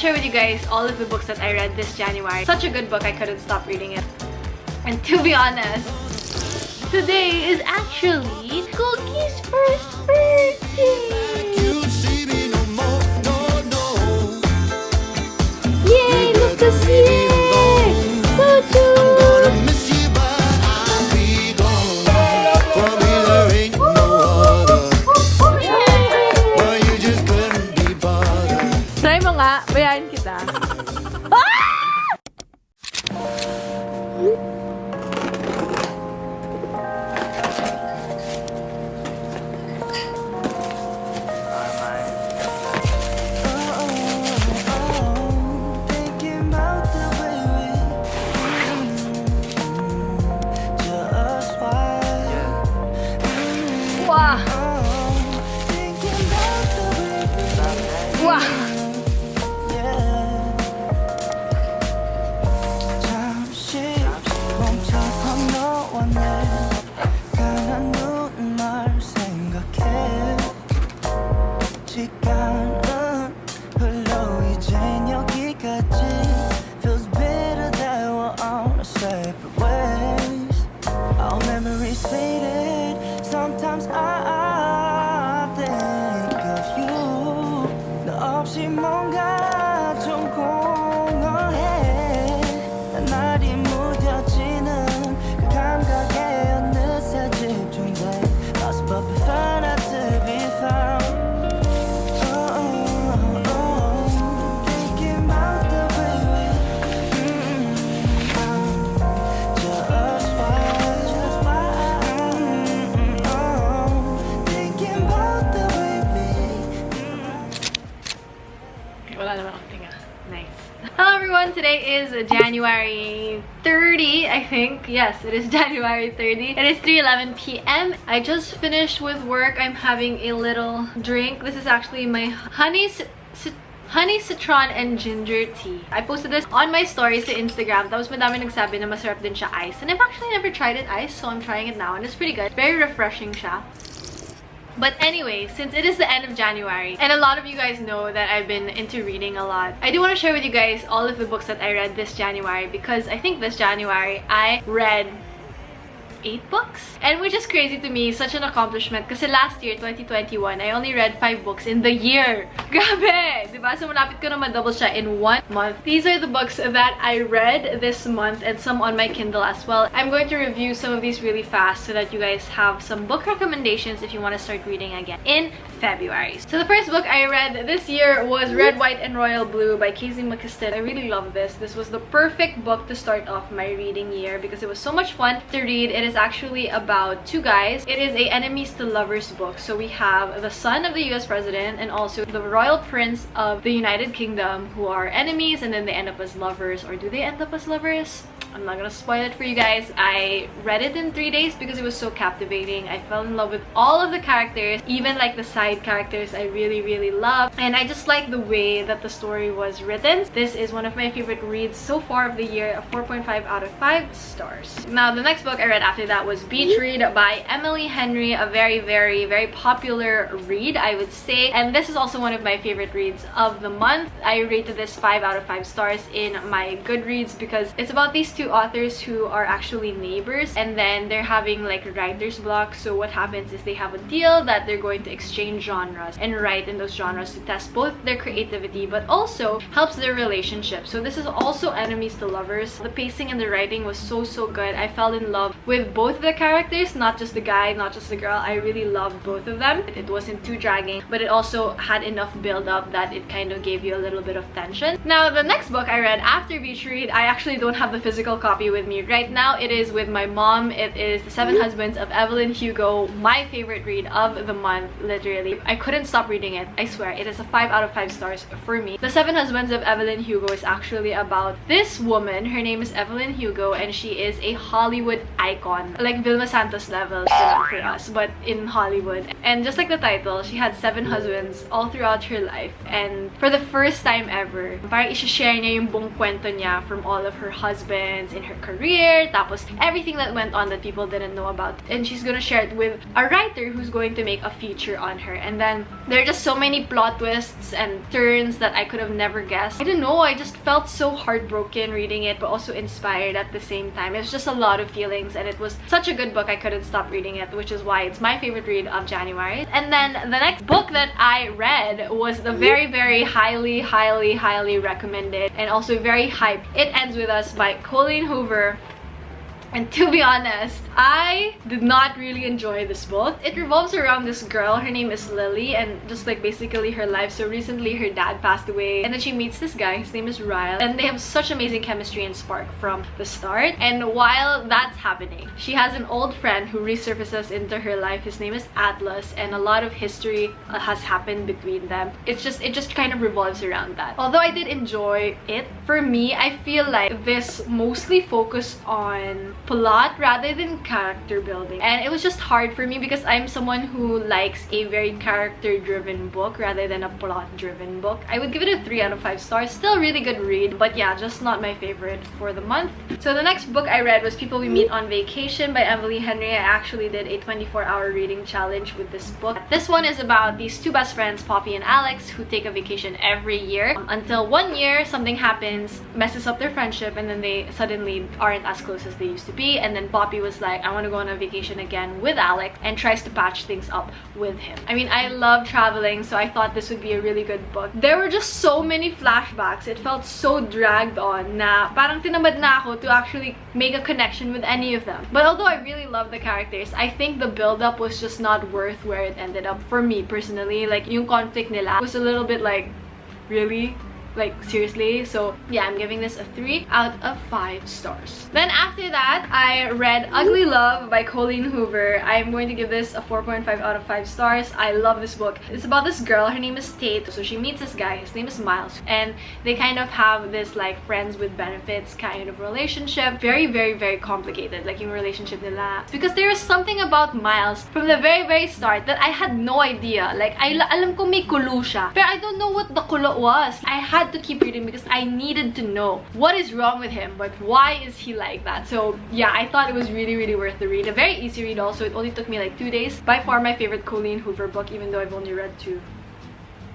share with you guys all of the books that I read this January. Such a good book, I couldn't stop reading it. And to be honest, today is actually Cookie's first birthday! Yay! Look to see it! So cute! Try mo nga, bayaran kita. Wow! Wow! Sometimes I think of you. 너 없이 뭔가 좀 공허해. 날이 무뎌지는 그 감각에 어느새 집중돼. Lost but prefer not to be found. Thinking about the way we just Nice. Hello everyone, today is January 30, I think. Yes, it is January 30. It is 3:11 p.m. I just finished with work. I'm having a little drink. This is actually my honey citron and ginger tea. I posted this on my stories sa Instagram. Tapos madami nagsabi na masarap din siya ice. And I've actually never tried it ice, so I'm trying it now. And it's pretty good. Very refreshing siya. But anyway, since it is the end of January, and a lot of you guys know that I've been into reading a lot, I do want to share with you guys all of the books that I read this January, because I think this January I read 8 books, and which is crazy to me, such an accomplishment, kasi last year 2021 I only read 5 books in the year. Grabe, diba? So malapit ko na ma-double siya in 1 month. These are the books that I read this month, and some on my Kindle as well. I'm going to review some of these really fast so that you guys have some book recommendations if you want to start reading again in February. So the first book I read this year was Red, White, and Royal Blue by Casey McKiston. I really love this. This was the perfect book to start off my reading year because it was so much fun to read. It is actually about 2 guys. It is a enemies to lovers book. So we have the son of the US president and also the royal prince of the United Kingdom, who are enemies and then they end up as lovers. Or do they end up as lovers? I'm not gonna spoil it for you guys. I read it in 3 days because it was so captivating. I fell in love with all of the characters, even like the side characters I really love. And I just like the way that the story was written. This is one of my favorite reads so far of the year, a 4.5 out of 5 stars. Now the next book I read after that was Beach Read by Emily Henry, a very popular read, I would say. And this is also one of my favorite reads of the month. I rated this 5 out of 5 stars in my Goodreads because it's about these 2 authors who are actually neighbors, and then they're having like writer's block. So what happens is they have a deal that they're going to exchange genres and write in those genres to test both their creativity but also helps their relationship. So this is also enemies to lovers. The pacing and the writing was so good. I fell in love with both of the characters, not just the guy, not just the girl. I really loved both of them. It wasn't too dragging, but it also had enough build up that it kind of gave you a little bit of tension. Now the next book I read after Beach Read, I actually don't have the physical copy with me right now. It is with my mom. It is The 7 Husbands of Evelyn Hugo, my favorite read of the month, literally. I couldn't stop reading it. I swear, it is a 5 out of 5 stars for me. The 7 Husbands of Evelyn Hugo is actually about this woman. Her name is Evelyn Hugo and she is a Hollywood icon. Like Vilma Santos levels for us, but in Hollywood. And just like the title, she had 7 husbands all throughout her life. And for the first time ever, parang i-share niya yung buong kwento niya from all of her husbands happens in her career, tapos everything that went on that people didn't know about. And she's gonna share it with a writer who's going to make a feature on her. And then there are just so many plot twists and turns that I could have never guessed. I don't know, I just felt so heartbroken reading it, but also inspired at the same time. It was just a lot of feelings, and it was such a good book I couldn't stop reading it, which is why it's my favorite read of January. And then the next book that I read was the very highly recommended and also very hyped It Ends With Us by Colleen Hoover. And to be honest, I did not really enjoy this book. It revolves around this girl. Her name is Lily, and just like basically her life. So recently her dad passed away, and then she meets this guy. His name is Ryle, and they have such amazing chemistry and spark from the start. And while that's happening, she has an old friend who resurfaces into her life. His name is Atlas, and a lot of history has happened between them. It just kind of revolves around that. Although I did enjoy it, for me, I feel like this mostly focused on plot rather than character building, and it was just hard for me because I'm someone who likes a very character driven book rather than a plot driven book. I would give it a 3 out of 5 stars. Still really good read, but yeah, just not my favorite for the month. So the next book I read was People We Meet on Vacation by Emily Henry. I actually did a 24-hour reading challenge with this book. This one is about these two best friends, Poppy and Alex, who take a vacation every year until one year something happens, messes up their friendship, and then they suddenly aren't as close as they used to be. And then Poppy was like, I want to go on a vacation again with Alex, and tries to patch things up with him. I mean, I love traveling, so I thought this would be a really good book. There were just so many flashbacks. It felt so dragged on na parang tinamad na ako to actually make a connection with any of them. But although I really love the characters, I think the build-up was just not worth where it ended up for me personally. Like, yung conflict nila was a little bit like, really? Like, seriously? So yeah, I'm giving this a 3 out of 5 stars. Then after that, I read Ugly Love by Colleen Hoover. I'm going to give this a 4.5 out of 5 stars. I love this book. It's about this girl. Her name is Tate. So she meets this guy. His name is Miles. And they kind of have this like friends with benefits kind of relationship. Very complicated. Like yung relationship nila. Because there was something about Miles from the very start that I had no idea. Like, alam ko may kulo siya, but I don't know what the kulo was. I had to keep reading because I needed to know what is wrong with him, but why is he like that. So yeah, I thought it was really worth the read. A very easy read also. It only took me like 2 days. By far my favorite Colleen Hoover book, even though I've only read 2.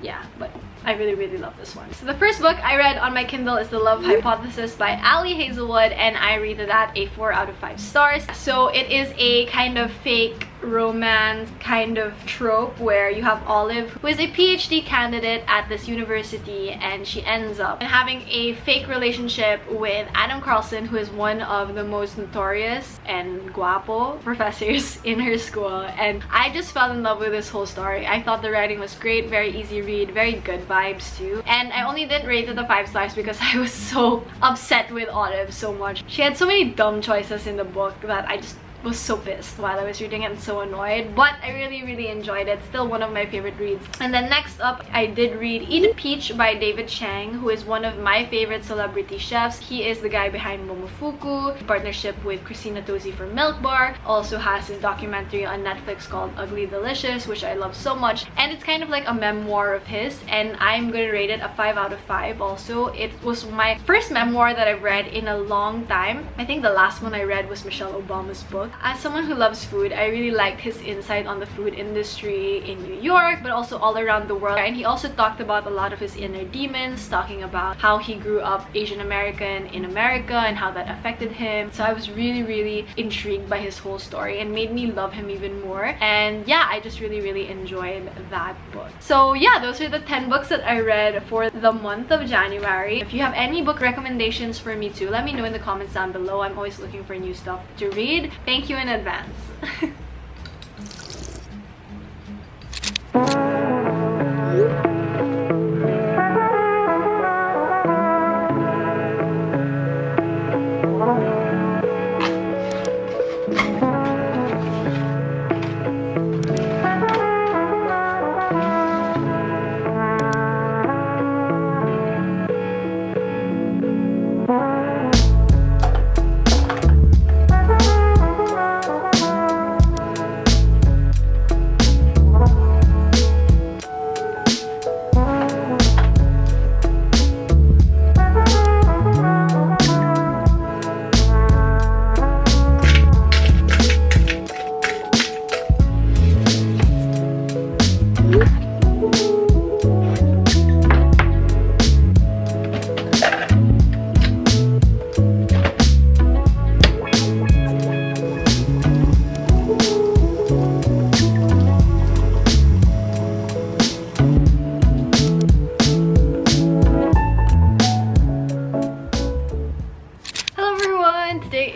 Yeah, but I really love this one. So the first book I read on my Kindle is The Love Hypothesis by Ali Hazelwood, and I rated that a 4 out of 5 stars. So it is a kind of fake romance kind of trope where you have Olive, who is a PhD candidate at this university, and she ends up having a fake relationship with Adam Carlson, who is one of the most notorious and guapo professors in her school. And I just fell in love with this whole story. I thought the writing was great, very easy read, very good vibes too. And I only didn't rate it a 5 stars because I was so upset with Olive so much. She had so many dumb choices in the book that I just was so pissed while I was reading it and so annoyed, but I really enjoyed it. Still one of my favorite reads. And then next up, I did read Eat a Peach by David Chang, who is one of my favorite celebrity chefs. He is the guy behind Momofuku, partnership with Christina Tosi for Milk Bar. Also has his documentary on Netflix called Ugly Delicious, which I love so much, and it's kind of like a memoir of his, and I'm gonna rate it a 5 out of 5 also. It was my first memoir that I've read in a long time. I think the last one I read was Michelle Obama's book. As someone who loves food, I really liked his insight on the food industry in New York, but also all around the world. And he also talked about a lot of his inner demons, talking about how he grew up Asian American in America and how that affected him. So I was really intrigued by his whole story and made me love him even more. And yeah, I just really enjoyed that book. So yeah, those are the 10 books that I read for the month of January. If you have any book recommendations for me too, let me know in the comments down below. I'm always looking for new stuff to read. Thank you in advance.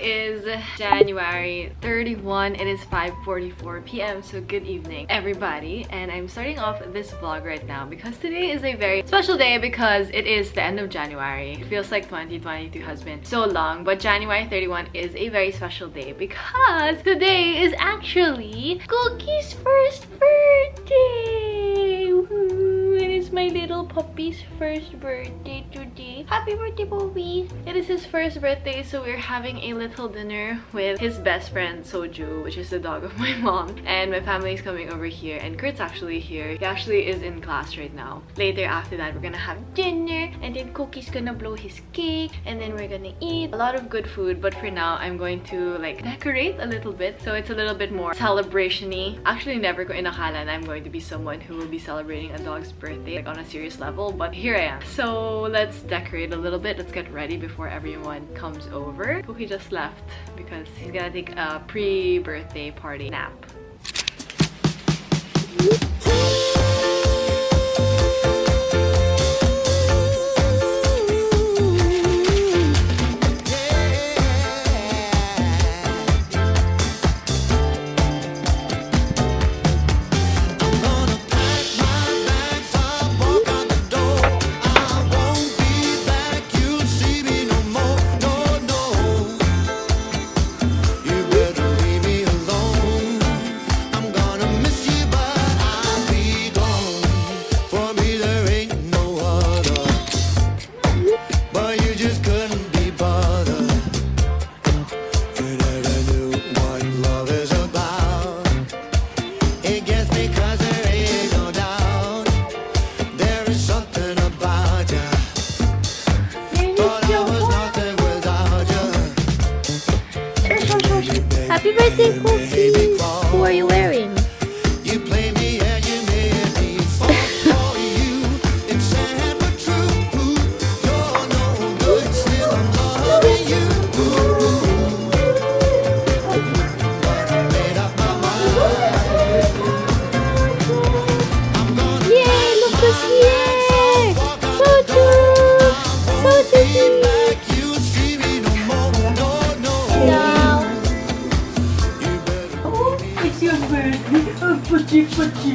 is January 31. It is 5:44 p.m. So good evening, everybody. And I'm starting off this vlog right now because today is a very special day because it is the end of January. It feels like 2022 has been so long, but January 31 is a very special day because today is actually Cookie's first birthday. It is my little puppy's first birthday today. Happy birthday, Bobby! It is his first birthday, so we're having a little dinner with his best friend Soju, which is the dog of my mom, and my family is coming over here, and Kurt's actually here. He actually is in class right now. Later after that, we're gonna have dinner, and then Cookie's gonna blow his cake, and then we're gonna eat a lot of good food. But for now, I'm going to like decorate a little bit, so it's a little bit more celebration-y. Actually, never ko inakala na I'm going to be someone who will be celebrating a dog's birthday like on a serious level, but here I am. So let's decorate a little bit. Let's get ready before everyone comes over. Cookie just left because he's gonna take a pre-birthday party nap. Happy birthday, Cookie! Who are you wearing? You play me and you made me fall for you. It's sad but true. You're no good, still I'm loving you. Made up my mind. I'm gonna Yay! Look who's here! Soju! Soju! back. You'll see me no more. No, no. Now, It's your birthday. Oh, Pachi, Pachi.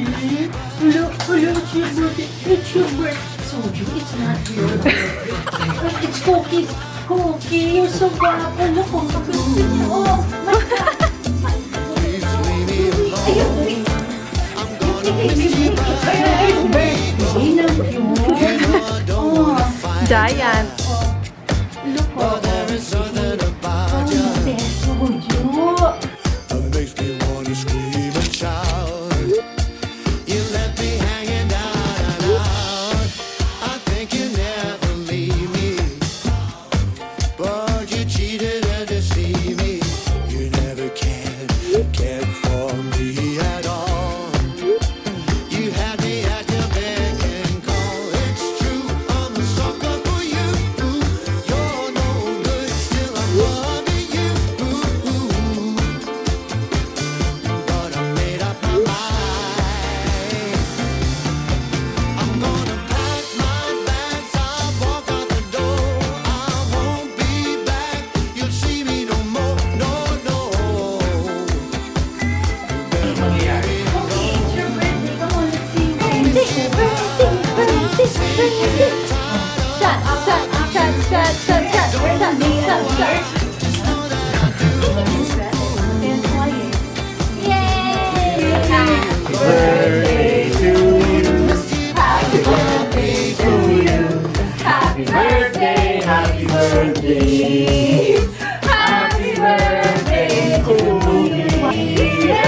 Hello, it's your birthday. It's your birthday. Soju, it's not your birthday. It's Cookie. Cookie, you're so guapo. Look, ang birthday niya. Oh, my God. Please leave me alone. Ayun, I'm gonna miss you, but ayun, birthday na yun. I don't wanna fight. Giant. Look, But there is something about you Soju. that makes me wanna scream and shout. You left me hanging down and out. I think you never leave me, but you cheated and deceived me. You never cared for me at all. You had me at your beck and call. It's true, I'm a sucker for you. You're no good, still I'm loving you. But I made up my mind. I'm gonna pack my bags, I'll walk out the door. I won't be back, you'll see me no more. No, no. You better leave me Cookie, it's your birthday. Come on, let's sing. shut, shut, shut, shut, shut, shut, shut, shut, shut. Yay! Happy birthday to you. Happy birthday to you. Happy birthday, happy birthday. Happy birthday to you.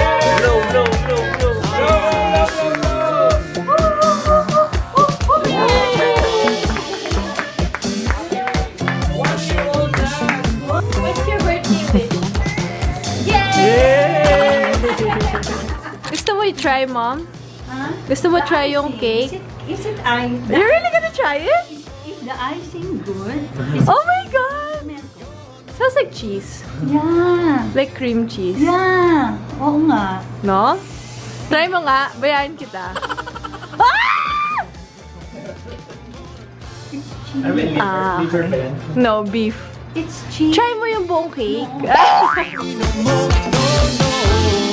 What's your birthday wish? Yay! Gusto mo i-try, Mom? Huh? Gusto mo try yung cake? Is it ice? You're really gonna try it? Is the icing good? Oh my god! Smells like cheese. Yeah. Like cream cheese. Yeah. Oo nga. No? Try mo nga. Bayaran kita. I mean, Ah. liver ba yan? No, beef. It's cheap. Try mo yung buong cake. No more, no, no.